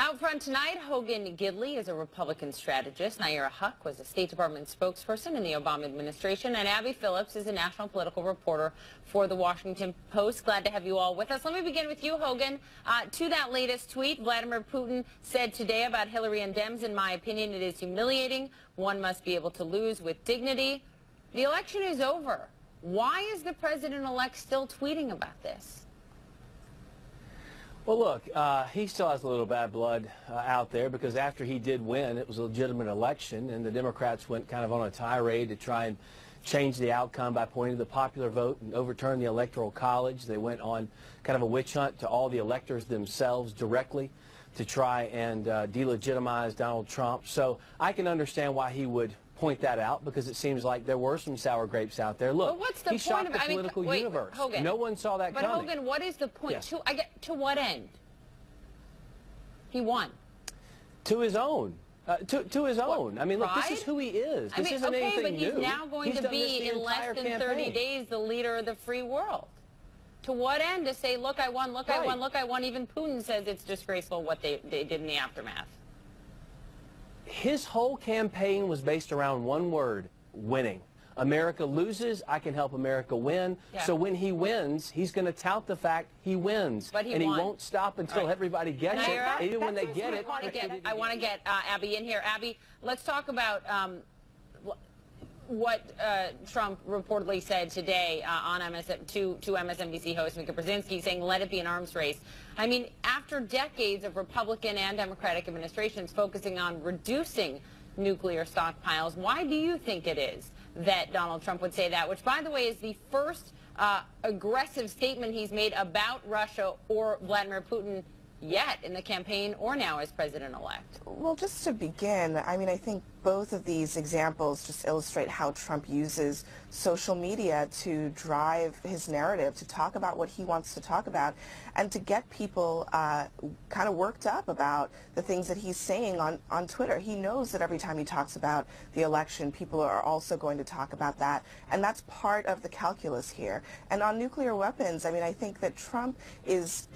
Out front tonight, Hogan Gidley is a Republican strategist. Nayyera Haq was a State Department spokesperson in the Obama administration. And Abby Phillips is a national political reporter for The Washington Post. Glad to have you all with us. Let me begin with you, Hogan. To that latest tweet, Vladimir Putin said today about Hillary and Dems, in my opinion, it is humiliating. One must be able to lose with dignity. The election is over. Why is the president-elect still tweeting about this? Well, look, he still has a little bad blood out there because after he did win, it was a legitimate election, and the Democrats went kind of on a tirade to try and change the outcome by pointing to the popular vote and overturn the Electoral College. They went on kind of a witch hunt to all the electors themselves directly to try and delegitimize Donald Trump. So I can understand why he would point that out, because it seems like there were some sour grapes out there. Look, what's the he shocked the political wait, universe. Hogan, no one saw that coming. But Hogan, what is the point? Yes. To what end? He won. To his own. To his own. I mean, look, this is who he is. This isn't anything but he's new. now going to be, in less than 30 days, the leader of the free world. To what end? To say, look, I won, look, I won, look, I won. Even Putin says it's disgraceful what they did in the aftermath. His whole campaign was based around one word: winning. America loses, I can help America win. Yeah. So when he wins, he's going to tout the fact he wins. But he won't stop until everybody gets it. Even when they get it. I want to get Abby in here. Abby, let's talk about what Trump reportedly said today on to MSNBC host Mika Brzezinski, saying, let it be an arms race. I mean, after decades of Republican and Democratic administrations focusing on reducing nuclear stockpiles, why do you think it is that Donald Trump would say that, which, by the way, is the first aggressive statement he's made about Russia or Vladimir Putin yet in the campaign or now as president-elect? Well, just to begin, I mean, I think both of these examples just illustrate how Trump uses social media to drive his narrative, to talk about what he wants to talk about, and to get people kind of worked up about the things that he's saying on Twitter. He knows that every time he talks about the election, people are also going to talk about that, and that's part of the calculus here. And on nuclear weapons, I mean, I think that Trump is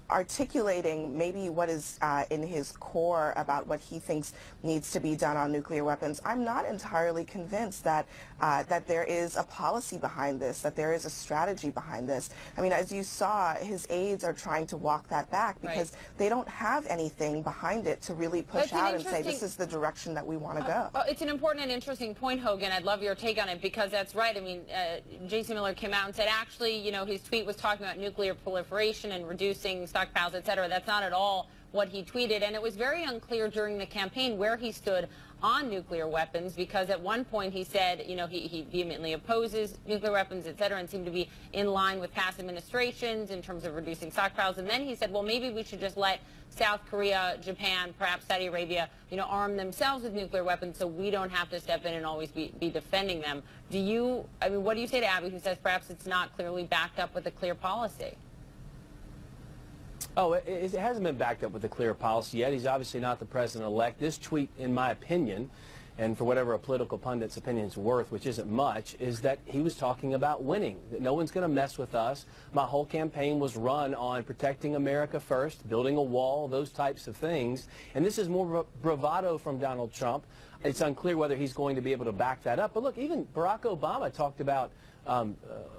articulating maybe what is in his core about what he thinks needs to be done on nuclear weapons. I'm not entirely convinced that that there is a policy behind this, that there is a strategy behind this. I mean, as you saw, his aides are trying to walk that back because they don't have anything behind it to really push out and say this is the direction that we want to go. It's an important and interesting point, Hogan. I'd love your take on it, because that's right. I mean, J.C. Miller came out and said, actually, you know, his tweet was talking about nuclear proliferation and reducing stockpiles, et cetera. That's not at all what he tweeted, and it was very unclear during the campaign where he stood on nuclear weapons, because at one point he said, you know, he vehemently opposes nuclear weapons, et cetera, and seemed to be in line with past administrations in terms of reducing stockpiles. And then he said, well, maybe we should just let South Korea, Japan, perhaps Saudi Arabia, you know, arm themselves with nuclear weapons so we don't have to step in and always be defending them. I mean, what do you say to Abby, who says perhaps it's not clearly backed up with a clear policy? Oh, it hasn't been backed up with a clear policy yet. He's obviously not the president-elect. This tweet, in my opinion, and for whatever a political pundit's opinion is worth, which isn't much, is that he was talking about winning, that no one's going to mess with us. My whole campaign was run on protecting America first, building a wall, those types of things. And this is more bravado from Donald Trump. It's unclear whether he's going to be able to back that up. But look, even Barack Obama talked about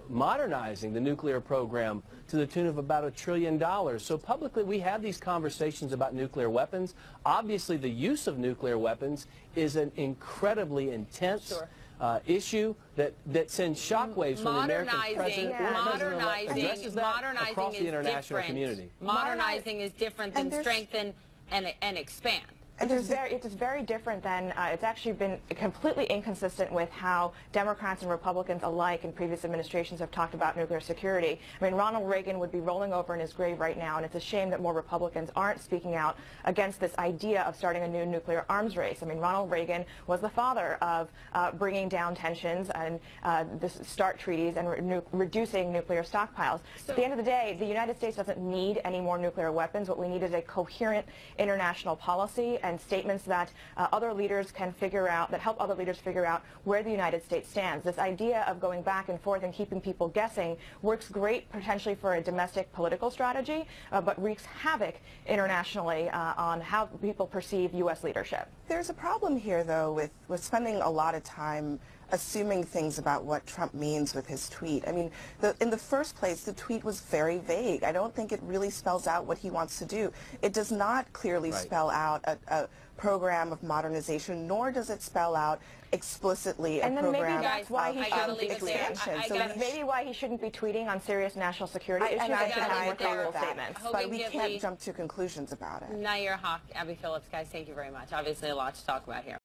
modernizing the nuclear program to the tune of about $1 trillion. So publicly we have these conversations about nuclear weapons. Obviously the use of nuclear weapons is an incredibly intense issue that sends shockwaves from the American president across the international community. Modernizing is different than strengthen and expand. And it's very different than, it's actually been completely inconsistent with how Democrats and Republicans alike in previous administrations have talked about nuclear security. I mean, Ronald Reagan would be rolling over in his grave right now, and it's a shame that more Republicans aren't speaking out against this idea of starting a new nuclear arms race. I mean, Ronald Reagan was the father of bringing down tensions and the START treaties and reducing nuclear stockpiles. So, at the end of the day, the United States doesn't need any more nuclear weapons. What we need is a coherent international policy, and and statements that other leaders can figure out, that help other leaders figure out where the United States stands. This idea of going back and forth and keeping people guessing works great potentially for a domestic political strategy, but wreaks havoc internationally on how people perceive U.S. leadership. There's a problem here, though, with spending a lot of time assuming things about what Trump means with his tweet. I mean, in the first place, the tweet was very vague. I don't think it really spells out what he wants to do. It does not clearly spell out a program of modernization, nor does it spell out explicitly a program maybe that's why he shouldn't be expansion. Maybe why he shouldn't be tweeting on serious national security issues and should have more credible statements. But we can't jump to conclusions about it. Nayyera Haq, Abby Phillips, guys, thank you very much. Obviously a lot to talk about here.